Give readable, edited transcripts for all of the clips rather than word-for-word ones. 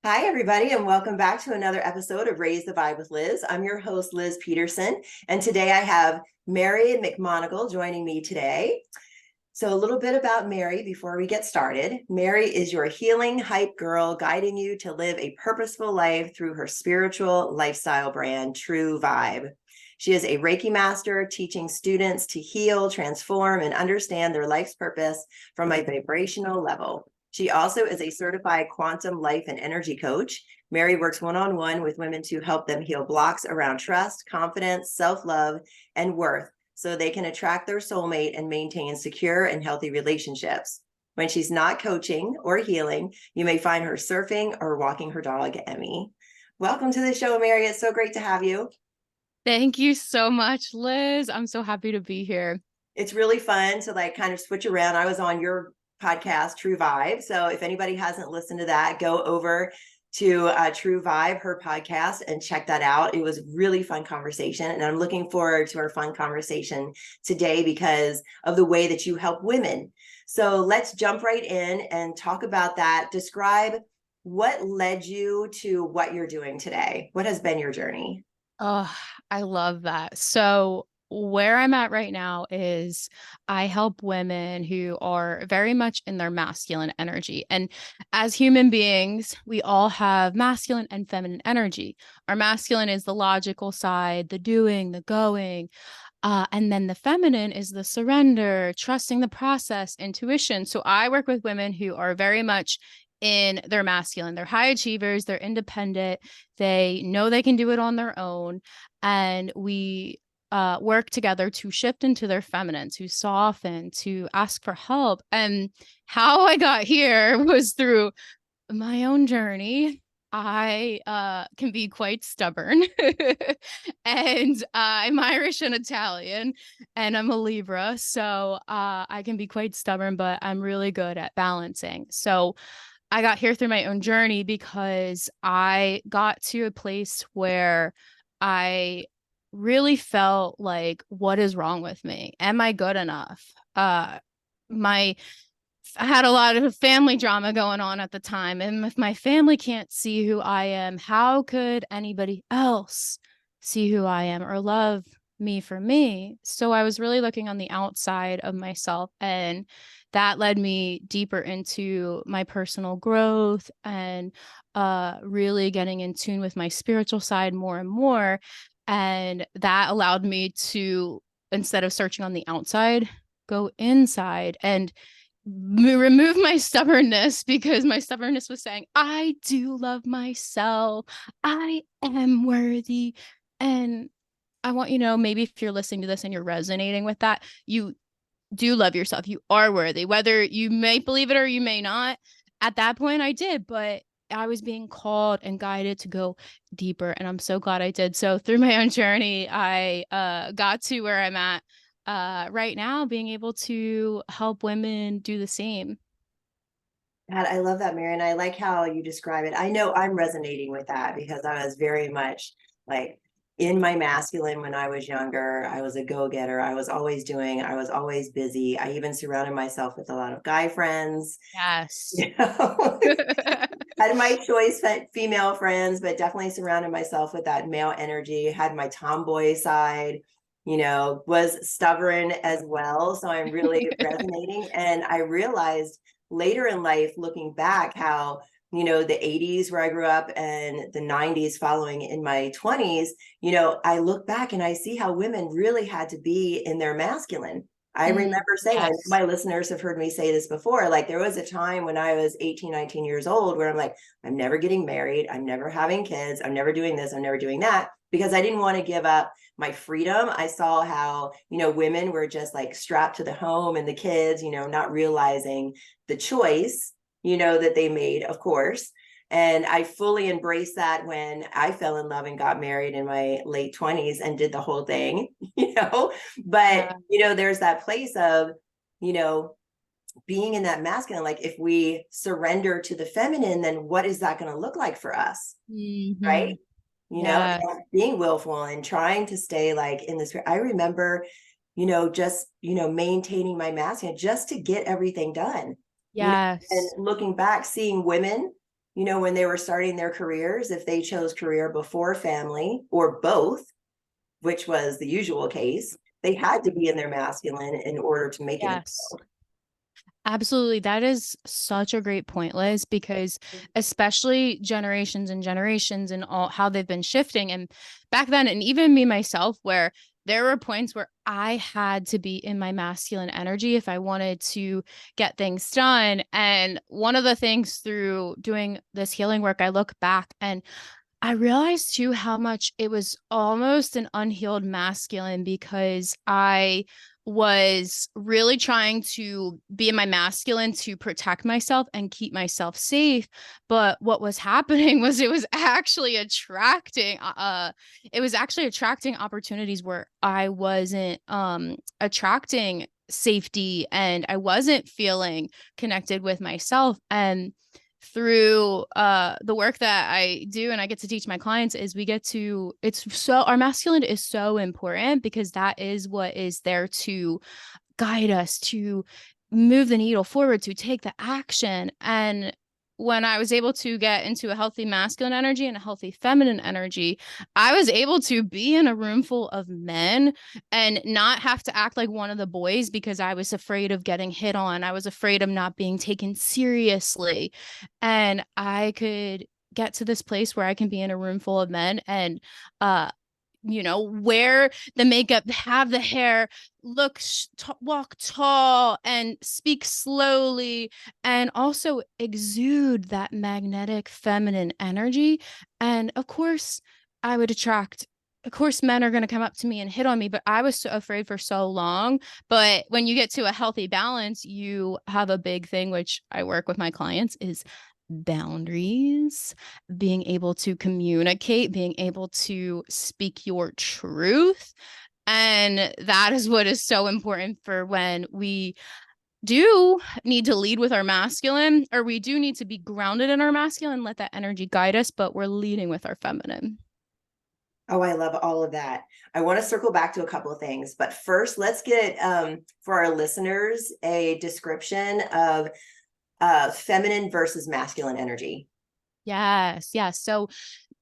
Hi, everybody, and welcome back to another episode of Raise the Vibe with Liz. I'm your host, Liz Peterson, and today I have Mary and McMonagle joining me today. So a little bit about Mary before we get started. Mary is your healing hype girl, guiding you to live a purposeful life through her spiritual lifestyle brand, True Vibe. She is a Reiki master, teaching students to heal, transform, and understand their life's purpose from a vibrational level. She also is a certified quantum life and energy coach. Mary works one-on-one with women to help them heal blocks around trust, confidence, self-love, and worth, so they can attract their soulmate and maintain secure and healthy relationships. When she's not coaching or healing, you may find her surfing or walking her dog, Emme. Welcome to the show, Mary. It's so great to have you. Thank you so much, Liz. I'm so happy to be here. It's really fun to kind of switch around. I was on your podcast, True Vibe. So if anybody hasn't listened to that, go over to True Vibe, her podcast, and check that out. It was really fun conversation. And I'm looking forward to our fun conversation today because of the way that you help women. So let's jump right in and talk about that. Describe what led you to what you're doing today. What has been your journey? Oh, I love that. So, where I'm at right now is I help women who are very much in their masculine energy. And as human beings, we all have masculine and feminine energy. Our masculine is the logical side, the doing, the going. And then the feminine is the surrender, trusting the process, intuition. So I work with women who are very much in their masculine. They're high achievers, they're independent, they know they can do it on their own. And we work together to shift into their feminine, to soften, to ask for help. And how I got here was through my own journey. I can be quite stubborn and I'm Irish and Italian and I'm a Libra. So I can be quite stubborn, but I'm really good at balancing. So I got here through my own journey because I got to a place where I really felt like, what is wrong with me? Am I good enough? My I had a lot of family drama going on at the time. And if my family can't see who I am, how could anybody else see who I am or love me for me? So I was really looking on the outside of myself. And that led me deeper into my personal growth and really getting in tune with my spiritual side more and more. And that allowed me to, instead of searching on the outside, go inside and remove my stubbornness, because my stubbornness was saying, I do love myself. I am worthy. And I want you to know, maybe if you're listening to this and you're resonating with that, you do love yourself. You are worthy, whether you may believe it or you may not. At that point, I did, but I was being called and guided to go deeper. And I'm so glad I did. So through my own journey, I got to where I'm at right now, being able to help women do the same. God, I love that, Mary. And I like how you describe it. I know I'm resonating with that because I was very much like in my masculine when I was younger. I was a go-getter. I was always doing, I was always busy. I even surrounded myself with a lot of guy friends. Yes. You know, had my choice female friends, but definitely surrounded myself with that male energy, had my tomboy side, was stubborn as well. So I'm really resonating. And I realized later in life, looking back, how the 80s where I grew up and the 90s following in my 20s, I look back and I see how women really had to be in their masculine. I remember saying, I know Yes. my listeners have heard me say this before, like there was a time when I was 18, 19 years old where I'm like, I'm never getting married. I'm never having kids. I'm never doing this. I'm never doing that, because I didn't want to give up my freedom. I saw how, women were just like strapped to the home and the kids, not realizing the choice, that they made, of course. And I fully embraced that when I fell in love and got married in my late 20s and did the whole thing, But, Yeah. there's that place of, you know, being in that masculine, like if we surrender to the feminine, then what is that going to look like for us? Right. Hmm. And Yeah. being willful and trying to stay like in this. I remember, just, maintaining my masculine just to get everything done, and Yes. looking back, seeing women, when they were starting their careers, if they chose career before family or both, which was the usual case, they had to be in their masculine in order to make it in the Yes. world. Absolutely. That is such a great point, Liz, because especially generations and generations and all how they've been shifting. And back then, and even me myself, where there were points where I had to be in my masculine energy if I wanted to get things done. And one of the things through doing this healing work, I look back and I realized too how much it was almost an unhealed masculine because I was really trying to be in my masculine to protect myself and keep myself safe. But what was happening was it was actually attracting opportunities where I wasn't attracting safety and I wasn't feeling connected with myself. And through the work that I do and I get to teach my clients is our masculine is so important because that is what is there to guide us, to move the needle forward, to take the action. And when I was able to get into a healthy masculine energy and a healthy feminine energy, I was able to be in a room full of men and not have to act like one of the boys because I was afraid of getting hit on. I was afraid of not being taken seriously. And I could get to this place where I can be in a room full of men and wear the makeup, have the hair, walk tall and speak slowly, and also exude that magnetic feminine energy. And of course, I would attract. Of course, men are going to come up to me and hit on me, but I was so afraid for so long. But when you get to a healthy balance, you have a big thing, which I work with my clients, is boundaries, being able to communicate, being able to speak your truth. And that is what is so important for when we do need to lead with our masculine, or we do need to be grounded in our masculine, let that energy guide us, but we're leading with our feminine. Oh, I love all of that. I want to circle back to a couple of things, but first, let's get for our listeners a description of feminine versus masculine energy. Yes, yes. So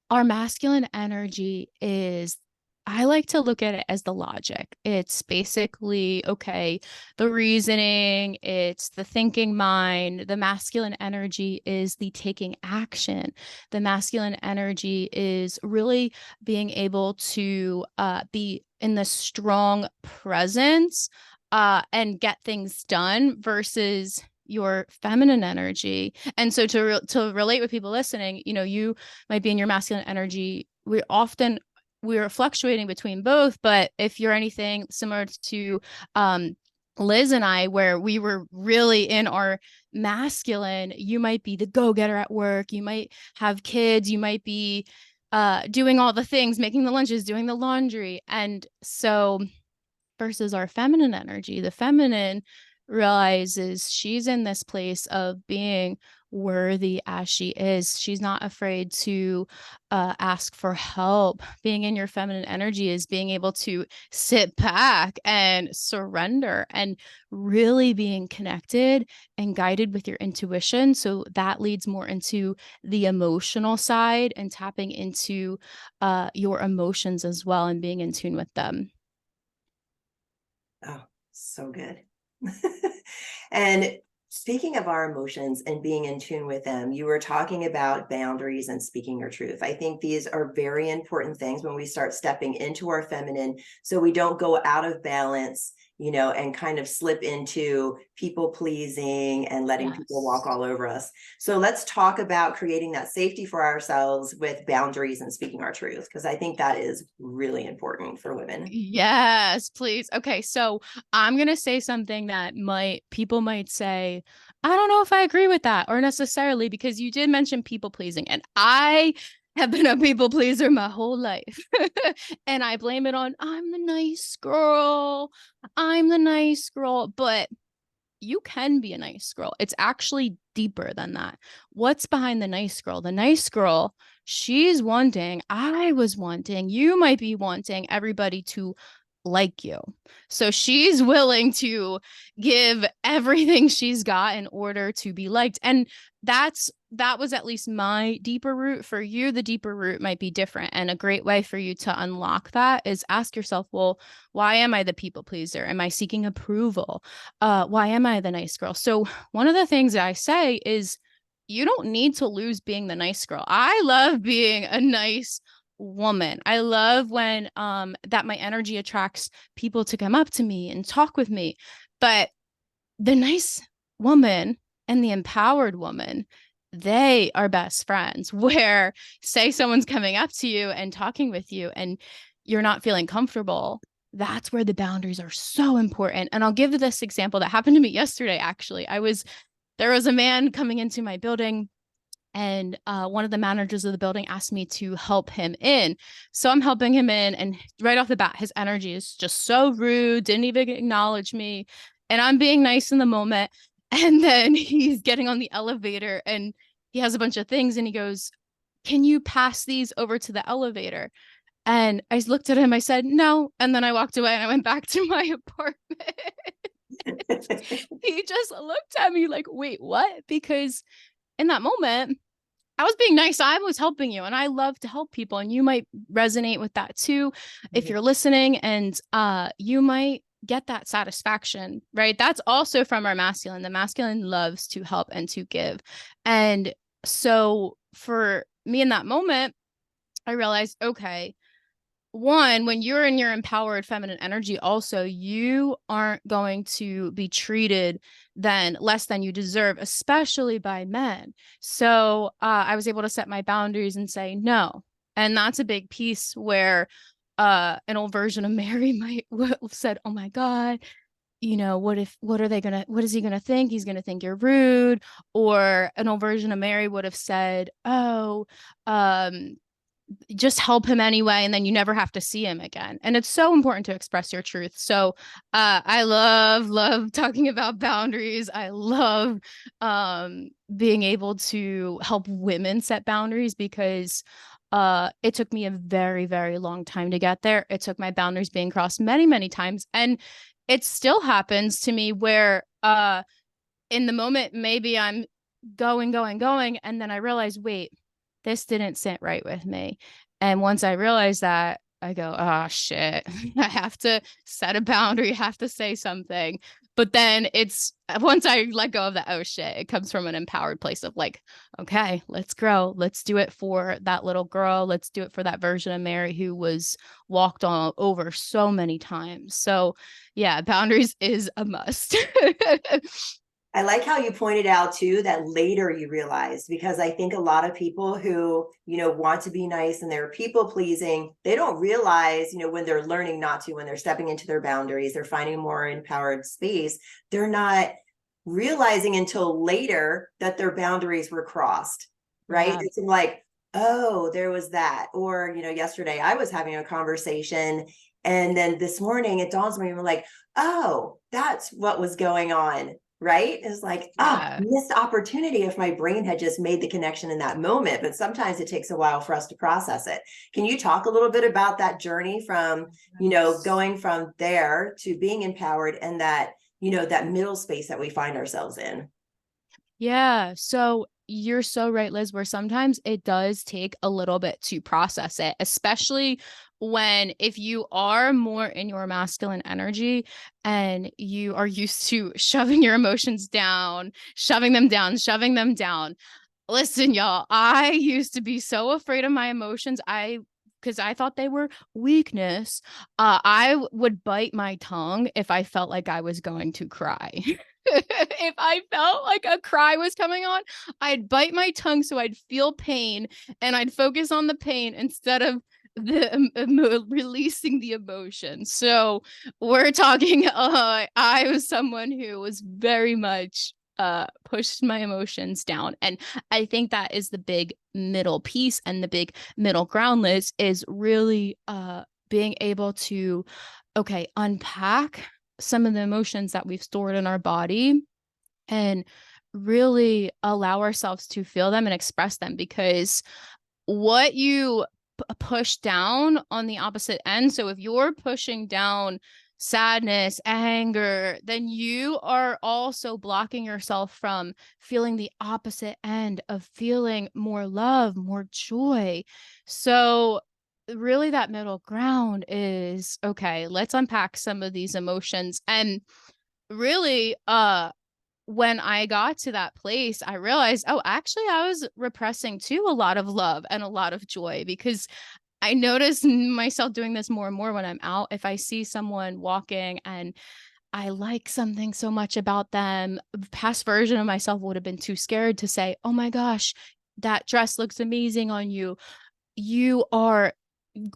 our masculine energy is, I like to look at it as the logic. It's basically, okay, the reasoning, it's the thinking mind. The masculine energy is the taking action. The masculine energy is really being able to be in the strong presence and get things done versus your feminine energy. And so to relate with people listening, you might be in your masculine energy. We're fluctuating between both, but if you're anything similar to Liz and I, where we were really in our masculine, you might be the go-getter at work, you might have kids, you might be doing all the things, making the lunches, doing the laundry. And so versus our feminine energy, the feminine realizes she's in this place of being worthy as she is. She's not afraid to ask for help. Being in your feminine energy is being able to sit back and surrender and really being connected and guided with your intuition. So that leads more into the emotional side and tapping into your emotions as well and being in tune with them. Oh, so good. And speaking of our emotions and being in tune with them, you were talking about boundaries and speaking your truth. I think these are very important things when we start stepping into our feminine, so we don't go out of balance, and kind of slip into people pleasing and letting people walk all over us. So let's talk about creating that safety for ourselves with boundaries and speaking our truth, because I think that is really important for women. Yes, please. Okay, so I'm gonna say something that people might say, I don't know if I agree with that or necessarily, because you did mention people pleasing, and I have been a people pleaser my whole life. And I blame it on I'm the nice girl. I'm the nice girl, but you can be a nice girl. It's actually deeper than that. What's behind the nice girl? The nice girl, she's wanting, I was wanting, you might be wanting everybody to like you. So she's willing to give everything she's got in order to be liked. And that was at least my deeper root. For you, the deeper root might be different. And a great way for you to unlock that is ask yourself, well, why am I the people pleaser? Am I seeking approval? Why am I the nice girl? So one of the things that I say is you don't need to lose being the nice girl. I love being a nice woman. I love when that my energy attracts people to come up to me and talk with me. But the nice woman and the empowered woman, they are best friends. Where say someone's coming up to you and talking with you and you're not feeling comfortable, that's where the boundaries are so important. And I'll give this example that happened to me yesterday. Actually, there was a man coming into my building, and one of the managers of the building asked me to help him in. So I'm helping him in, and right off the bat, his energy is just so rude, didn't even acknowledge me. And I'm being nice in the moment. And then he's getting on the elevator and he has a bunch of things and he goes, "Can you pass these over to the elevator?" And I looked at him, I said, "No." And then I walked away and I went back to my apartment. He just looked at me like, "Wait, what?" Because in that moment, I was being nice. I was helping you, and I love to help people. And you might resonate with that too if you're listening, and you might get that satisfaction, right? That's also from our masculine. The masculine loves to help and to give. And so for me in that moment, I realized, okay, one, when you're in your empowered feminine energy, also, you aren't going to be treated then less than you deserve, especially by men. So I was able to set my boundaries and say no. And that's a big piece where an old version of Mary might have said, "Oh my God, what is he gonna think? He's gonna think you're rude." Or an old version of Mary would have said, "Oh, just help him anyway, and then you never have to see him again." And it's so important to express your truth. So I love talking about boundaries. I love being able to help women set boundaries, because it took me a very, very long time to get there. It took my boundaries being crossed many, many times. And it still happens to me where in the moment, maybe I'm going, and then I realize, wait, this didn't sit right with me. And once I realize that, I go, "Oh shit, I have to set a boundary, have to say something." But then it's once I let go of that, oh shit, it comes from an empowered place of like, okay, let's grow. Let's do it for that little girl. Let's do it for that version of Mary who was walked all over so many times. So yeah, boundaries is a must. I like how you pointed out too that later you realized, because I think a lot of people who, want to be nice and they're people pleasing, they don't realize, when they're learning not to, when they're stepping into their boundaries, they're finding a more empowered space. They're not realizing until later that their boundaries were crossed, right? Yeah. It's like, oh, there was that. Or, yesterday I was having a conversation, and then this morning it dawns on me, I'm like, oh, that's what was going on. Right? It's like, Yeah. missed opportunity if my brain had just made the connection in that moment. But sometimes it takes a while for us to process it. Can you talk a little bit about that journey from, going from there to being empowered, and that, that middle space that we find ourselves in? Yeah. So you're so right, Liz, where sometimes it does take a little bit to process it, especially if you are more in your masculine energy and you are used to shoving your emotions down, shoving them down, shoving them down. Listen, y'all, I used to be so afraid of my emotions. Because I thought they were weakness. I would bite my tongue if I felt like I was going to cry. If I felt like a cry was coming on, I'd bite my tongue so I'd feel pain, and I'd focus on the pain instead of releasing the emotion. So we're talking, I was someone who was very much pushed my emotions down. And I think that is the big middle piece, and the big middle ground, Liz, is really being able to, okay, unpack some of the emotions that we've stored in our body and really allow ourselves to feel them and express them. Because what you push down on the opposite end. So if you're pushing down sadness, anger, then you are also blocking yourself from feeling the opposite end of feeling more love, more joy. So really that middle ground is, okay, let's unpack some of these emotions. And really, when I got to that place, I realized, oh, actually, I was repressing too a lot of love and a lot of joy, because I notice myself doing this more and more when I'm out. If I see someone walking and I like something so much about them, a past version of myself would have been too scared to say, oh my gosh, that dress looks amazing on you. You are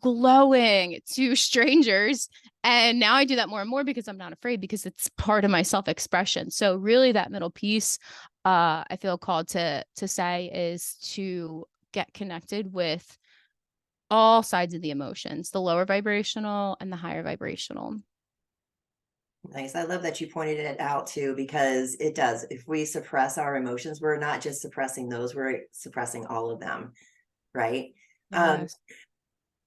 glowing to strangers. And now I do that more and more because I'm not afraid, because it's part of my self-expression. So really that middle piece, I feel called to say, is to get connected with all sides of the emotions, the lower vibrational and the higher vibrational. Nice. I love that you pointed it out too, because it does. If we suppress our emotions, we're not just suppressing those, we're suppressing all of them. Right. Yes.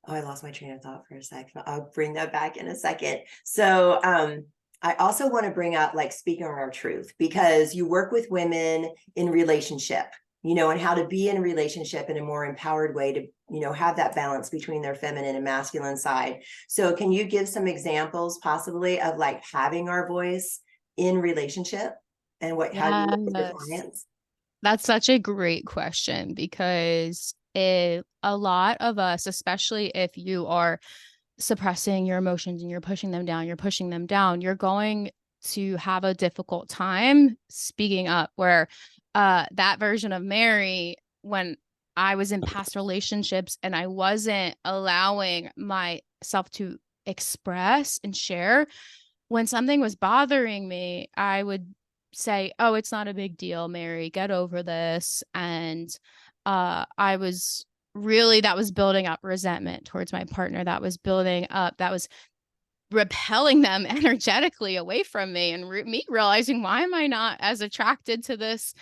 Oh, I lost my train of thought for a second. I'll bring that back in a second. So I also want to bring up like speaking our truth, because you work with women in relationship, and how to be in a relationship in a more empowered way to, have that balance between their feminine and masculine side. So can you give some examples possibly of like having our voice in relationship and how you work with your Yes. clients? That's such a great question, because a lot of us, especially if you are suppressing your emotions and you're pushing them down, you're going to have a difficult time speaking up. Where that version of Mary, when I was in past relationships and I wasn't allowing myself to express and share, when something was bothering me, I would say, oh, it's not a big deal, Mary, get over this. And I was really, that was building up resentment towards my partner. That was building up, that was repelling them energetically away from me, and me realizing, why am I not as attracted to this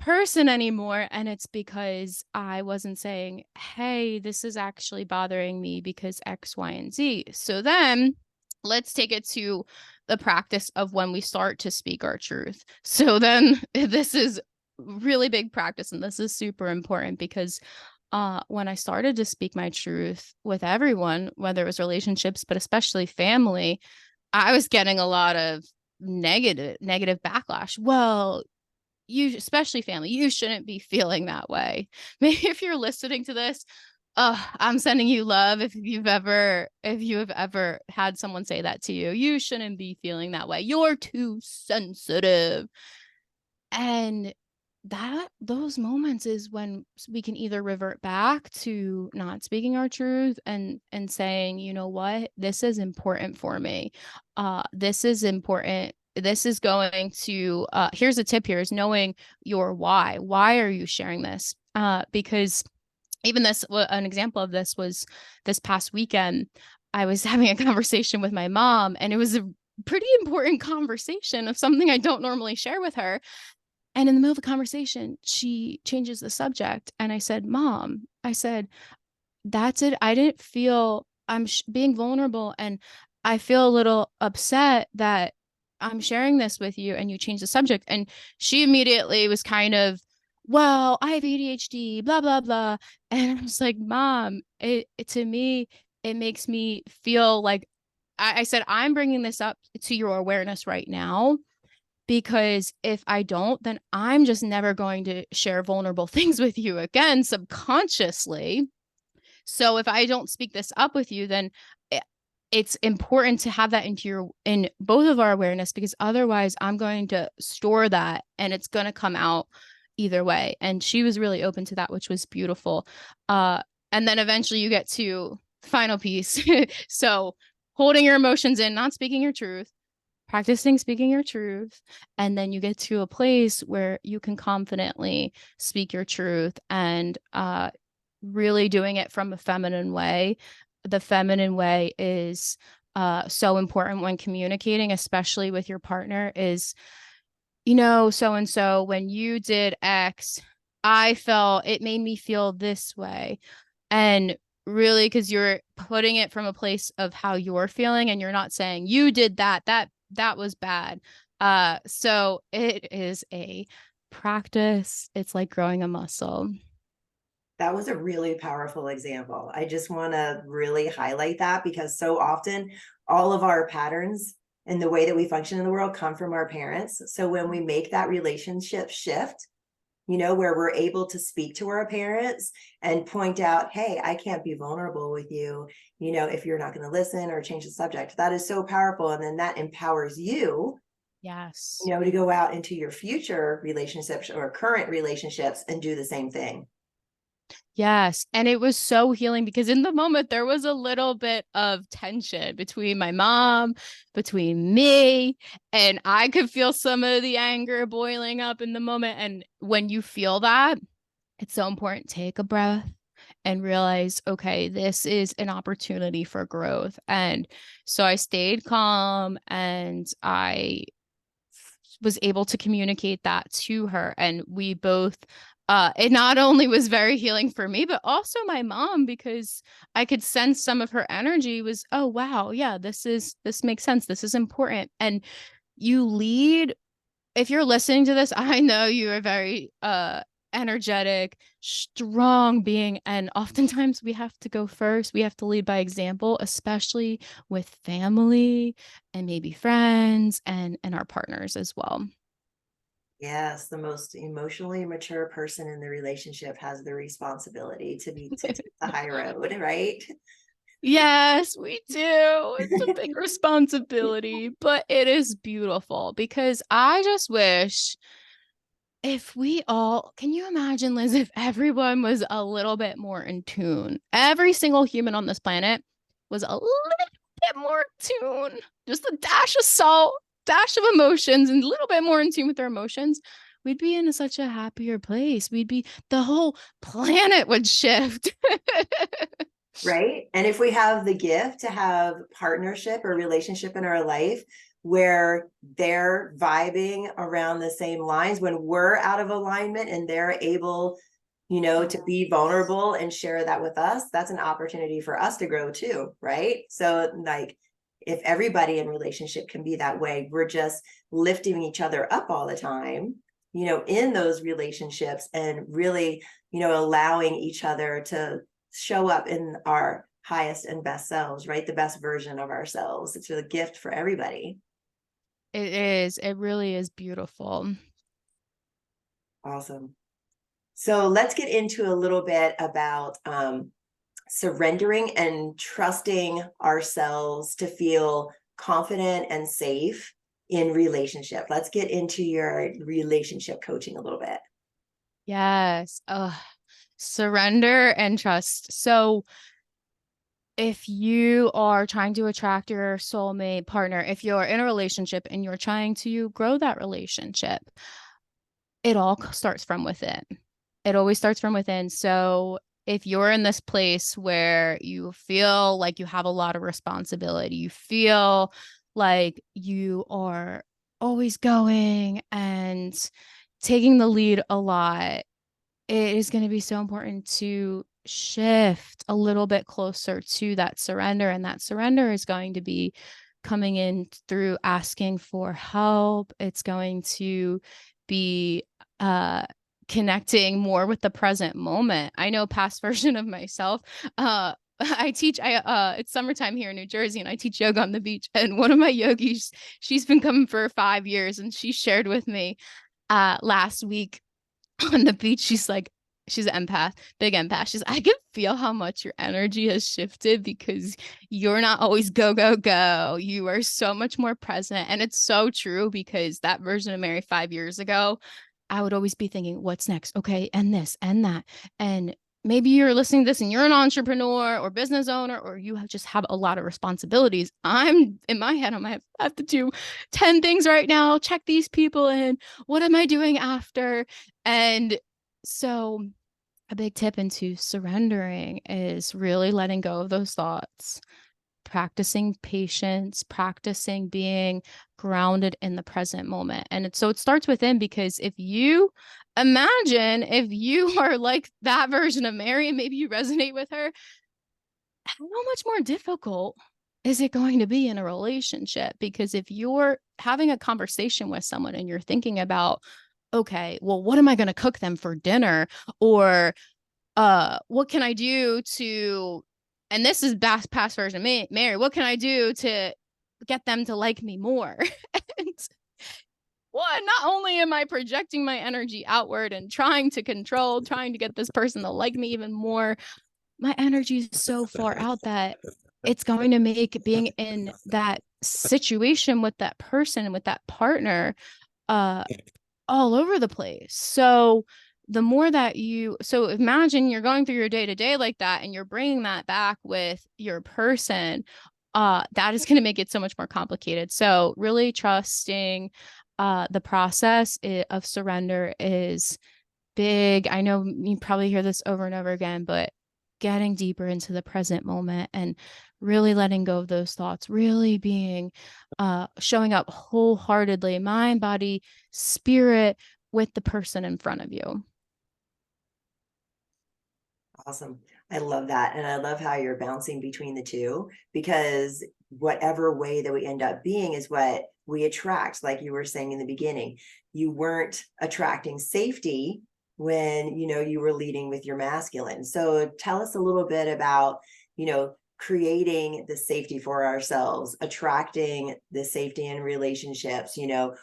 person anymore? And it's because I wasn't saying, hey, this is actually bothering me because X, Y, and Z. So then let's take it to the practice of when we start to speak our truth. So then this is really big practice, and this is super important, because when I started to speak my truth with everyone, whether it was relationships, but especially family, I was getting a lot of negative backlash. Well, you, especially family, you shouldn't be feeling that way. Maybe if you're listening to this, I'm sending you love. If you have ever had someone say that to you, you shouldn't be feeling that way. You're too sensitive. And those moments is when we can either revert back to not speaking our truth and saying, you know what, this is important for me. This is important. This is going to here's a tip here, is knowing your why. Why are you sharing this? Because even an example of this was this past weekend. I was having a conversation with my mom, and it was a pretty important conversation of something I don't normally share with her. And in the middle of the conversation, she changes the subject. And I said, Mom, I said, that's it. I didn't feel I'm being vulnerable. And I feel a little upset that I'm sharing this with you and you change the subject. And she immediately was kind of, well, I have ADHD, blah, blah, blah. And I was like, Mom, to me, it makes me feel like I said, I'm bringing this up to your awareness right now, because if I don't, then I'm just never going to share vulnerable things with you again subconsciously. So if I don't speak this up with you, then it's important to have that in both of our awareness, because otherwise I'm going to store that and it's going to come out either way. And she was really open to that, which was beautiful. And then eventually you get to the final piece. So holding your emotions in, not speaking your truth, practicing speaking your truth, and then you get to a place where you can confidently speak your truth, and really doing it from a feminine way. The feminine way is so important when communicating, especially with your partner, is, so and so, when you did X, I felt it made me feel this way. And really, because you're putting it from a place of how you're feeling, and you're not saying you did that was bad. So it is a practice. It's like growing a muscle. That was a really powerful example. I just want to really highlight that because so often all of our patterns and the way that we function in the world come from our parents. So when we make that relationship shift, where we're able to speak to our parents and point out, hey, I can't be vulnerable with you, if you're not going to listen or change the subject, that is so powerful. And then that empowers you, Yes. to go out into your future relationships or current relationships and do the same thing. Yes. And it was so healing because in the moment there was a little bit of tension between my mom, between me, and I could feel some of the anger boiling up in the moment. And when you feel that, it's so important. Take a breath and realize, okay, this is an opportunity for growth. And so I stayed calm and I was able to communicate that to her. And we both, it not only was very healing for me, but also my mom, because I could sense some of her energy was, oh, wow, yeah, this makes sense. This is important. And you lead, if you're listening to this, I know you are very energetic, strong being, and oftentimes we have to go first. We have to lead by example, especially with family and maybe friends and our partners as well. Yes, the most emotionally mature person in the relationship has the responsibility to take the high road, right? Yes, we do. It's a big responsibility, but it is beautiful because I just wish if we all, can you imagine, Liz, if everyone was a little bit more in tune? Every single human on this planet was a little bit more in tune, just a dash of salt, dash of emotions, and a little bit more in tune with their emotions. We'd be in such a happier place. The whole planet would shift. Right. And if we have the gift to have partnership or relationship in our life where they're vibing around the same lines, when we're out of alignment and they're able, to be vulnerable and share that with us, that's an opportunity for us to grow too. Right. So like, if everybody in relationship can be that way, we're just lifting each other up all the time, in those relationships and really, allowing each other to show up in our highest and best selves, right? The best version of ourselves. It's a gift for everybody. It is. It really is beautiful. Awesome. So let's get into a little bit about surrendering and trusting ourselves to feel confident and safe in relationship. Let's get into your relationship coaching a little bit. Yes. Surrender and trust. So if you are trying to attract your soulmate partner, if you're in a relationship and you're trying to grow that relationship, it all starts from within. It always starts from within. So if you're in this place where you feel like you have a lot of responsibility, you feel like you are always going and taking the lead a lot, it is going to be so important to shift a little bit closer to that surrender. And that surrender is going to be coming in through asking for help. It's going to be connecting more with the present moment. I know past version of myself. It's summertime here in New Jersey and I teach yoga on the beach. And one of my yogis, she's been coming for 5 years and she shared with me last week on the beach. She's an empath, big empath. I can feel how much your energy has shifted because you're not always go, go, go. You are so much more present. And it's so true because that version of Mary 5 years ago, I would always be thinking, what's next? Okay. And this and that. And maybe you're listening to this and you're an entrepreneur or business owner, or you just have a lot of responsibilities. I'm in my head, I have to do 10 things right now, check these people in. What am I doing after? And so a big tip into surrendering is really letting go of those thoughts, practicing patience, practicing being grounded in the present moment. And so it starts within, because if you imagine if you are like that version of Mary and maybe you resonate with her, how much more difficult is it going to be in a relationship? Because if you're having a conversation with someone and you're thinking about, okay, well, what am I going to cook them for dinner? Or what can I do to, and this is past version of Mary, what can I do to get them to like me more? And one, not only am I projecting my energy outward and trying to control, trying to get this person to like me even more, my energy is so far out that it's going to make being in that situation with that person, with that partner, uh, all over the place. So the more that so imagine you're going through your day to day like that, and you're bringing that back with your person, that is going to make it so much more complicated. So really trusting, the process of surrender is big. I know you probably hear this over and over again, but getting deeper into the present moment and really letting go of those thoughts, really being showing up wholeheartedly, mind, body, spirit, with the person in front of you. Awesome. I love that. And I love how you're bouncing between the two, because whatever way that we end up being is what we attract. Like you were saying in the beginning, you weren't attracting safety when, you were leading with your masculine. So tell us a little bit about, creating the safety for ourselves, attracting the safety in relationships.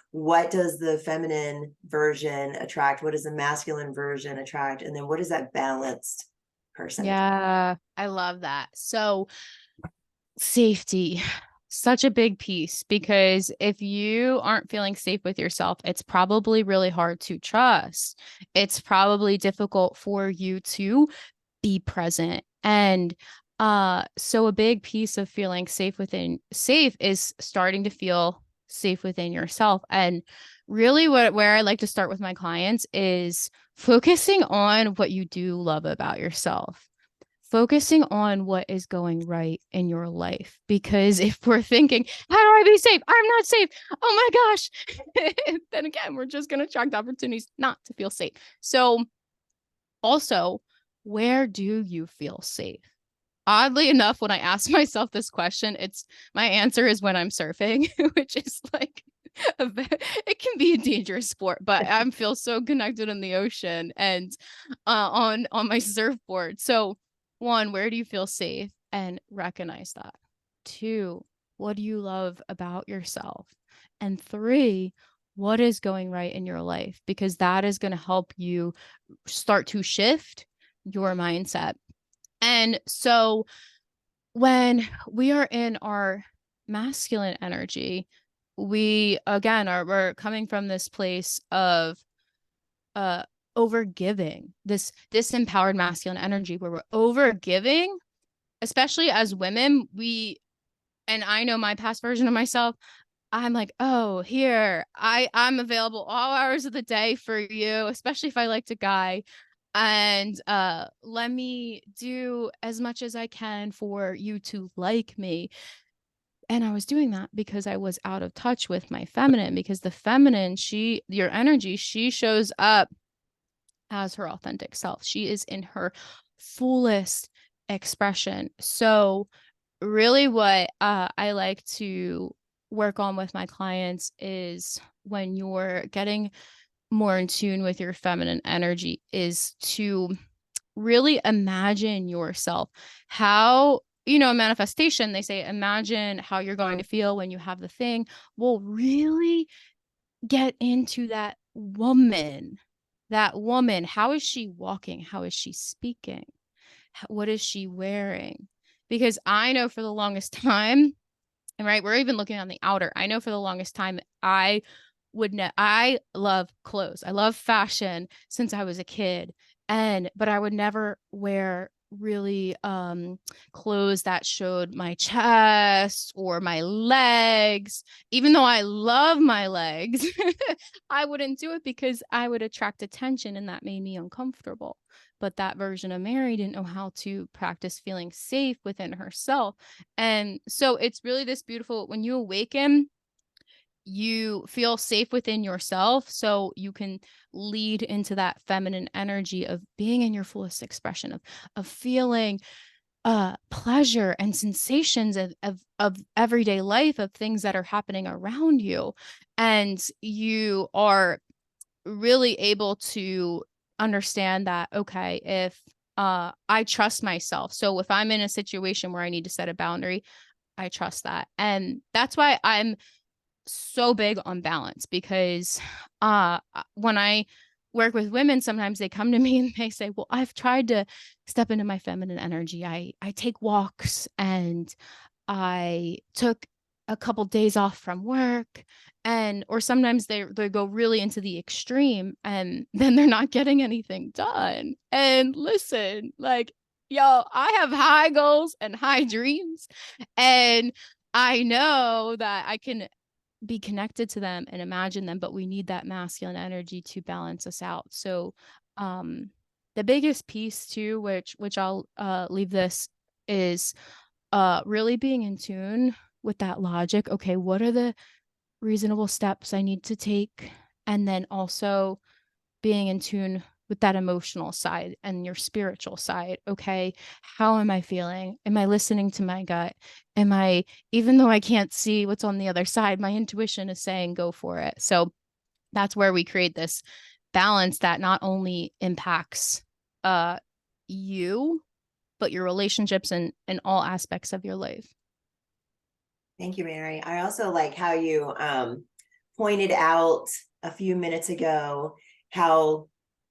What does the feminine version attract? What does the masculine version attract? And then what is that balanced person attract? Yeah, I love that. So safety, such a big piece, because if you aren't feeling safe with yourself, it's probably really hard to trust. It's probably difficult for you to be present. And so a big piece of feeling safe is starting to feel safe within yourself. And really where I like to start with my clients is focusing on what you do love about yourself, focusing on what is going right in your life. Because if we're thinking, how do I be safe? I'm not safe. Oh my gosh. Then again, we're just going to attract opportunities not to feel safe. So also, where do you feel safe? Oddly enough, when I ask myself this question, my answer is when I'm surfing, which is like it can be a dangerous sport, but I feel so connected in the ocean and on my surfboard. So, one, where do you feel safe? And recognize that. Two, what do you love about yourself? And three, what is going right in your life? Because that is going to help you start to shift your mindset. And so when we are in our masculine energy, we're coming from this place of uh overgiving, this empowered masculine energy where we're overgiving, especially as women. And I know my past version of myself, I'm like, oh, here, I'm available all hours of the day for you, especially if I liked a guy. And let me do as much as I can for you to like me. And I was doing that because I was out of touch with my feminine, because the feminine, your energy, she shows up as her authentic self. She is in her fullest expression. So really what I like to work on with my clients is, when you're getting more in tune with your feminine energy, is to really imagine yourself. How, manifestation, they say, imagine how you're going to feel when you have the thing. Well, really get into that woman. That woman, how is she walking? How is she speaking? What is she wearing? Because I know for the longest time, and right, we're even looking on the outer. I know for the longest time, I love clothes. I love fashion since I was a kid. But I would never wear really clothes that showed my chest or my legs. Even though I love my legs, I wouldn't do it because I would attract attention, and that made me uncomfortable. But that version of Mary didn't know how to practice feeling safe within herself. And so it's really this beautiful, when you awaken, you feel safe within yourself, so you can lead into that feminine energy of being in your fullest expression, of feeling pleasure and sensations of everyday life, of things that are happening around you. And you are really able to understand that, okay, if I trust myself. So if I'm in a situation where I need to set a boundary, I trust that. And that's why I'm so big on balance, because when I work with women, sometimes they come to me and they say, well, I've tried to step into my feminine energy. I take walks, and I took a couple days off from work, and or sometimes they go really into the extreme, and then they're not getting anything done. And listen, like, yo, I have high goals and high dreams, and I know that I can be connected to them and imagine them, but we need that masculine energy to balance us out. So the biggest piece too, which I'll leave this, is really being in tune with that logic. Okay, what are the reasonable steps I need to take? And then also being in tune with that emotional side and your spiritual side. Okay, how am I feeling? Am I listening to my gut? Am I, even though I can't see what's on the other side, my intuition is saying go for it. So that's where we create this balance that not only impacts uh you, but your relationships and all aspects of your life. Thank you, Mary. I also like how you pointed out a few minutes ago how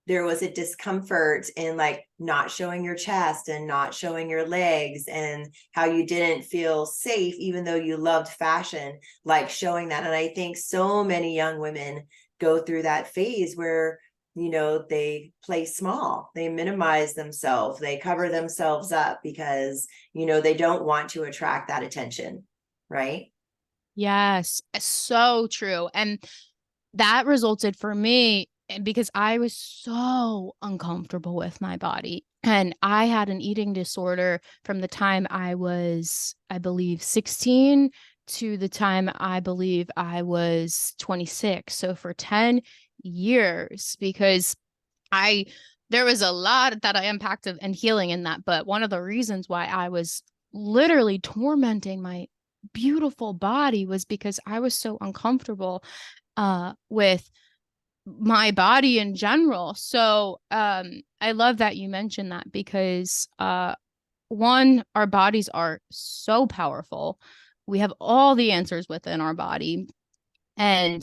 there was a discomfort in like not showing your chest and not showing your legs, and how you didn't feel safe, even though you loved fashion, like showing that. And I think so many young women go through that phase where, they play small, they minimize themselves, they cover themselves up because, they don't want to attract that attention. Right. Yes, so true. And that resulted for me because I was so uncomfortable with my body. And I had an eating disorder from the time I was, I believe, 16 to the time I believe I was 26. So for 10 years, because I, there was a lot that I impacted and healing in that. But one of the reasons why I was literally tormenting my beautiful body was because I was so uncomfortable with my body in general. So I love that you mentioned that, because one, our bodies are so powerful. We have all the answers within our body. And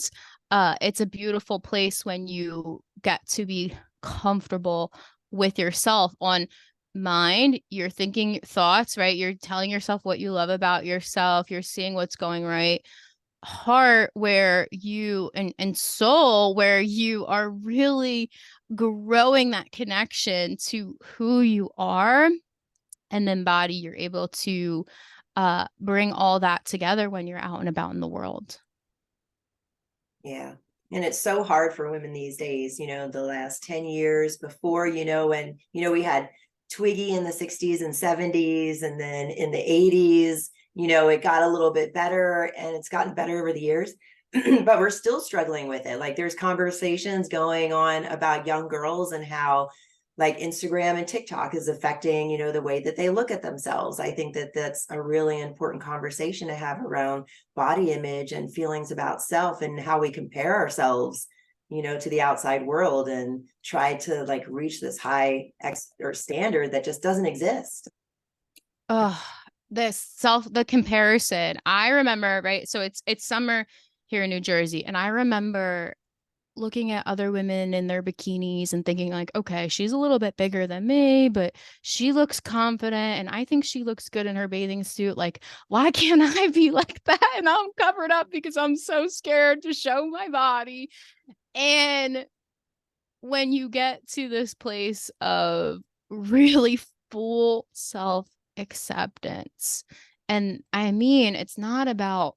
it's a beautiful place when you get to be comfortable with yourself. On mind, you're thinking thoughts, right? You're telling yourself what you love about yourself. You're seeing what's going right. Heart, where you, and soul, where you are really growing that connection to who you are. And then body, you're able to bring all that together when you're out and about in the world. Yeah. And it's so hard for women these days, the last 10 years before, when, we had Twiggy in the 60s and 70s, and then in the 80s, it got a little bit better, and it's gotten better over the years. But we're still struggling with it. Like there's conversations going on about young girls and how like Instagram and TikTok is affecting, the way that they look at themselves. I think that that's a really important conversation to have around body image and feelings about self, and how we compare ourselves, to the outside world, and try to like reach this high or standard that just doesn't exist. Oh, the comparison. I remember, right? So it's summer here in New Jersey, and I remember looking at other women in their bikinis and thinking like, okay, she's a little bit bigger than me, but she looks confident and I think she looks good in her bathing suit. Like, why can't I be like that? And I'm covered up because I'm so scared to show my body. And when you get to this place of really full self acceptance, and I mean, it's not about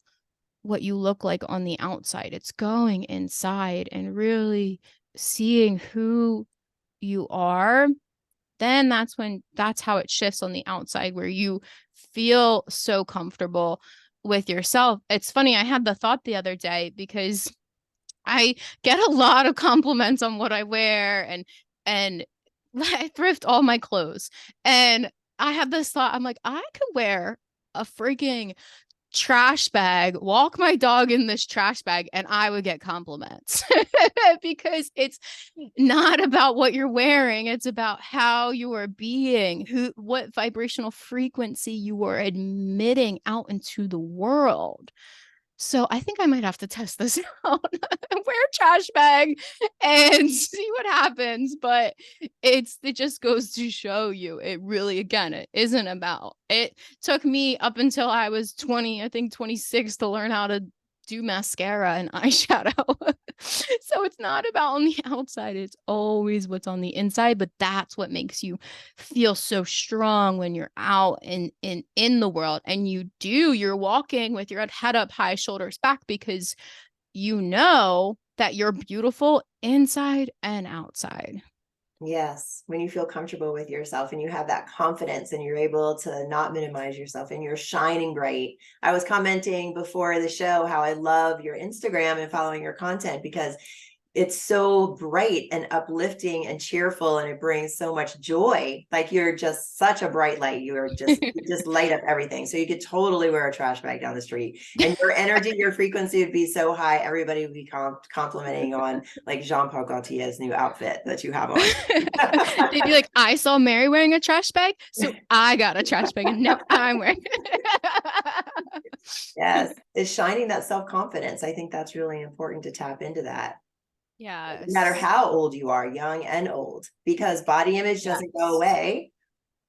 what you look like on the outside, it's going inside and really seeing who you are. Then that's how it shifts on the outside, where you feel so comfortable with yourself. It's funny, I had the thought the other day, because I get a lot of compliments on what I wear, and I thrift all my clothes. And I had this thought, I'm like, I could wear a freaking trash bag, walk my dog in this trash bag, and I would get compliments because it's not about what you're wearing. It's about how you are being, what vibrational frequency you are admitting out into the world. So I think I might have to test this out, wear a trash bag and see what happens. But it just goes to show you, it really, again, it isn't about, it took me up until I was 20, I think 26, to learn how to do mascara and eyeshadow. So it's not about on the outside, it's always what's on the inside. But that's what makes you feel so strong when you're out in the world, and you're walking with your head up high, shoulders back, because you know that you're beautiful inside and outside. Yes, when you feel comfortable with yourself and you have that confidence and you're able to not minimize yourself and you're shining bright. I was commenting before the show how I love your Instagram and following your content because it's so bright and uplifting and cheerful, and it brings so much joy. Like you're just such a bright light. You just light up everything. So you could totally wear a trash bag down the street, and your energy, your frequency would be so high. Everybody would be complimenting on like Jean-Paul Gaultier's new outfit that you have on. They'd be like, I saw Mary wearing a trash bag, so I got a trash bag, and now I'm wearing Yes, it's shining that self-confidence. I think that's really important to tap into that. Yes. No matter how old you are, young and old, because body image doesn't go away,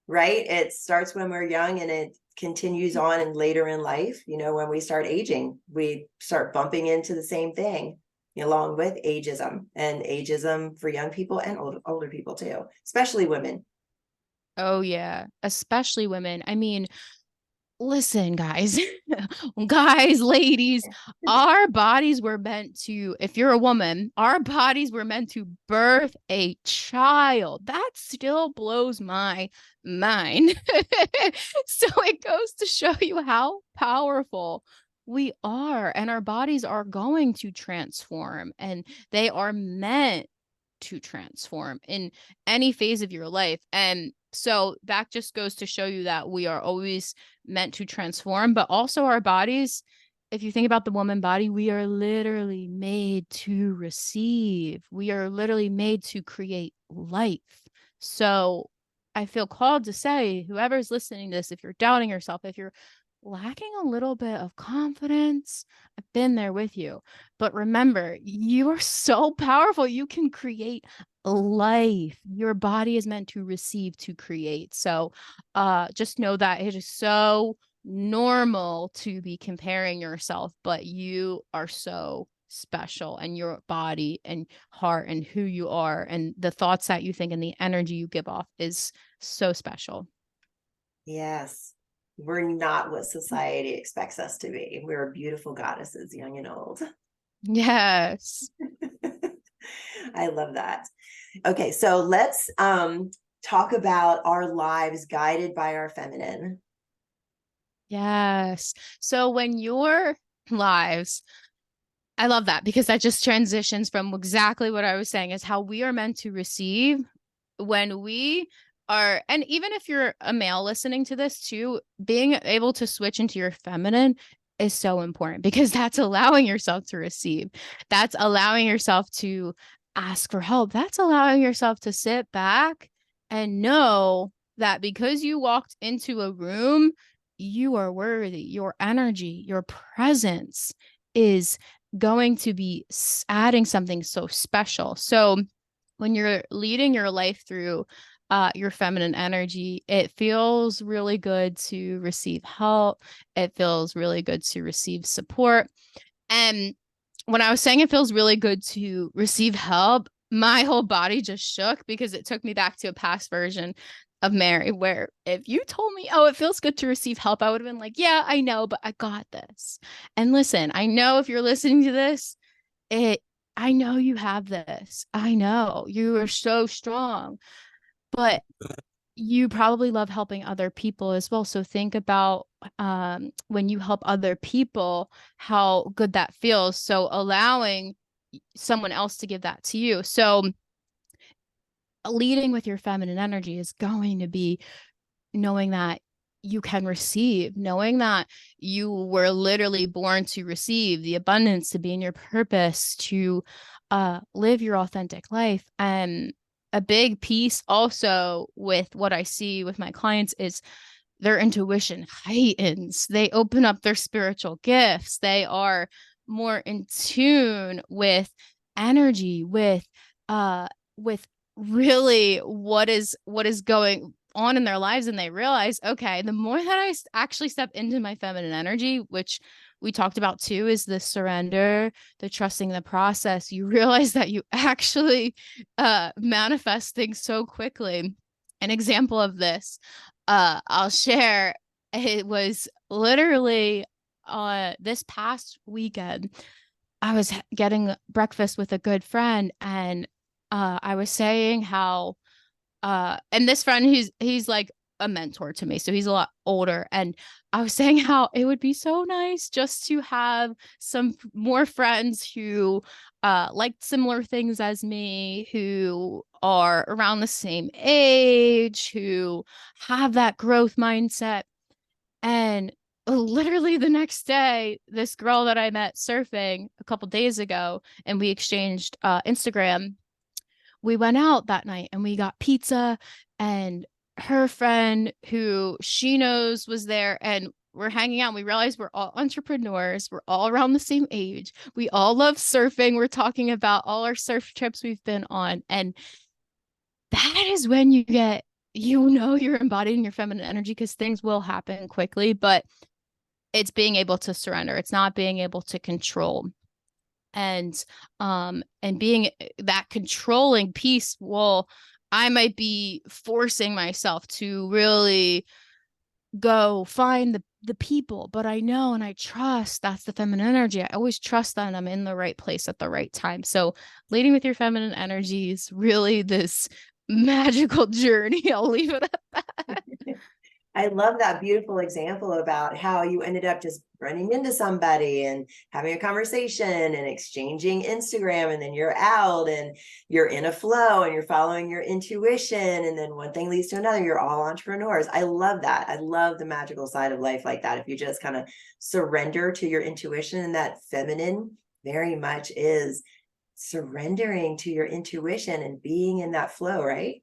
right? It starts when we're young and it continues on and later in life. When we start aging, we start bumping into the same thing along with ageism, and ageism for young people and older people too, especially women. Oh yeah, especially women. I mean, listen, guys, guys, ladies, our bodies were meant to, if you're a woman, our bodies were meant to birth a child. That still blows my mind. So it goes to show you how powerful we are, and our bodies are going to transform, and they are meant to transform in any phase of your life. And so that just goes to show you that we are always meant to transform, but also our bodies. If you think about the woman body, we are literally made to receive. We are literally made to create life. So I feel called to say, whoever's listening to this, if you're doubting yourself, if you're lacking a little bit of confidence, I've been there with you. But remember, you are so powerful. You can create life. Your body is meant to receive, to create. So just know that it is so normal to be comparing yourself, but you are so special, and your body and heart and who you are and the thoughts that you think and the energy you give off is so special. Yes, we're not what society expects us to be. We're beautiful goddesses, young and old. Yes. I love that. Okay, so let's talk about our lives guided by our feminine. Yes. So when your lives, I love that, because that just transitions from exactly what I was saying, is how we are meant to receive when we are, and even if you're a male listening to this too, being able to switch into your feminine is so important, because that's allowing yourself to receive. That's allowing yourself to ask for help. That's allowing yourself to sit back and know that because you walked into a room, you are worthy. Your energy, your presence is going to be adding something so special. So when you're leading your life through your feminine energy, it feels really good to receive help. It feels really good to receive support. And when I was saying it feels really good to receive help, my whole body just shook, because it took me back to a past version of Mary, where if you told me, oh, it feels good to receive help, I would have been like, yeah, I know, but I got this. And listen, I know if you're listening to this, I know you have this. I know you are so strong, but you probably love helping other people as well. So think about when you help other people, how good that feels. So allowing someone else to give that to you. So leading with your feminine energy is going to be knowing that you can receive, knowing that you were literally born to receive the abundance, to be in your purpose, to live your authentic life. And a big piece also with what I see with my clients is their intuition heightens. They open up their spiritual gifts. They are more in tune with energy, with really what is going on in their lives, and they realize, okay, the more that I actually step into my feminine energy, which we talked about too, is the surrender, the trusting the process, you realize that you actually manifest things so quickly. An example of this, I'll share. It was literally this past weekend. I was getting breakfast with a good friend, and I was saying how and this friend, he's like a mentor to me, so he's a lot older, and I was saying how it would be so nice just to have some more friends who like similar things as me, who are around the same age, who have that growth mindset. And literally the next day, this girl that I met surfing a couple days ago, and we exchanged Instagram, we went out that night and we got pizza, and her friend who she knows was there, and we're hanging out. We realized we're all entrepreneurs. We're all around the same age. We all love surfing. We're talking about all our surf trips we've been on. And that is when you're embodying your feminine energy, because things will happen quickly, but it's being able to surrender. It's not being able to control. And being that controlling piece, well, I might be forcing myself to really go find the people, but I know and I trust that's the feminine energy. I always trust that I'm in the right place at the right time. So leading with your feminine energy is really this magical journey. I'll leave it at that. I love that beautiful example about how you ended up just running into somebody and having a conversation and exchanging Instagram, and then you're out and you're in a flow and you're following your intuition, and then one thing leads to another. You're all entrepreneurs. I love that. I love the magical side of life like that. If you just kind of surrender to your intuition, and that feminine very much is surrendering to your intuition and being in that flow, right?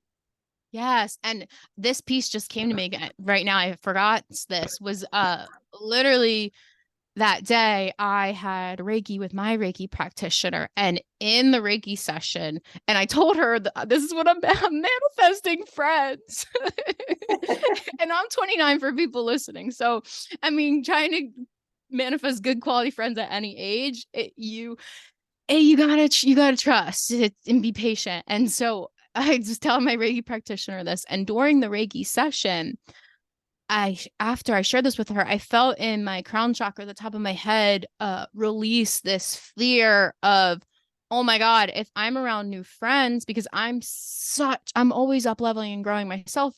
Yes, and this piece just came to me right now. I forgot this was literally that day I had Reiki with my Reiki practitioner, and in the Reiki session, and I told her this is what I'm manifesting friends. And I'm 29 for people listening. So, I mean, trying to manifest good quality friends at any age, you gotta trust it and be patient. And so I just tell my Reiki practitioner this, and during the Reiki session, after I shared this with her, I felt in my crown chakra, the top of my head, release this fear of, oh my God, if I'm around new friends, because I'm always up leveling and growing myself.